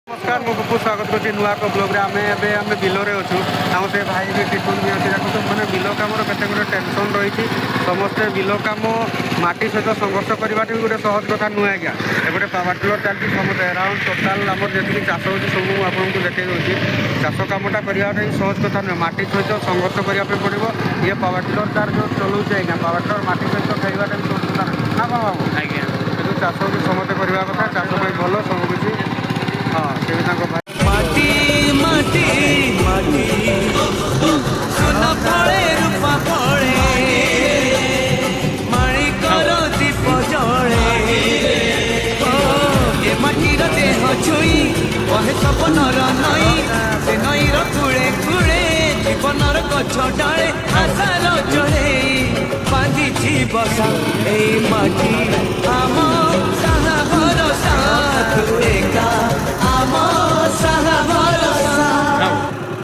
नमस्कार मु पप्पू स्वागत करছি ନୂଆ ଏକ ବ୍ଲଗ୍ରେ ଆମେ ବିଲରେ ଅଛୁ ଆମ ସେ ଭାଇ ବି ଟିଟୁନ ବି ଅଛି ଦେଖନ୍ତୁ ମାନେ ବିଲ କାମର କେତେ ଗୁଡ଼ିଏ ଟେନସନ୍ ରହିଛି ସମସ୍ତେ ବିଲ କାମ ମାଟି ସହିତ ସଂଘର୍ଷ କରିବାଟା ବି ଗୋଟେ ସହଜ କଥା ନୁହେଁ ଆଜ୍ଞା ଏପଟେ ପାୱାର ଟିଲର ଚାଲିଛି ସମସ୍ତେ ଆରାଉଣ୍ଡ ଟୋଟାଲ ଆମର ଯେତିକି ଚାଷ ହେଉଛି ସବୁ ମୁଁ ଆପଣଙ୍କୁ ଦେଖାଇ ଦେଉଛି ଚାଷ କାମଟା କରିବାଟା ହିଁ ସହଜ କଥା ନୁହେଁ ମାଟି ସହିତ ସଂଘର୍ଷ କରିବା ପାଇଁ ପଡ଼ିବ ଇଏ ପାୱାର ଟିଲର ତାର ଯେଉଁ ଚଲାଉଛି ଆଜ୍ଞା ପାୱାର ଟିଲର ମାଟି ସହିତ ଖେଳିବାଟା ବି ସହଜ କଥା ନୁହେଁ ନା କ'ଣ ବାବୁ ଆଜ୍ଞା କିନ୍ତୁ ଚାଷ ବି ସମସ୍ତେ କରିବା କଥା ଚାଷ ପାଇଁ ଭଲ ସବୁକିଛି हाँ से माटी माटी माटी सोना फळे रूपा फळे माणिकर दीप जळे ए माटीर देह छुई कहे सपनर नई से नईर कूड़े कूड़े जीवनर गछ डाले आशार जळे बांधिछि बसा ए माटी आम साहा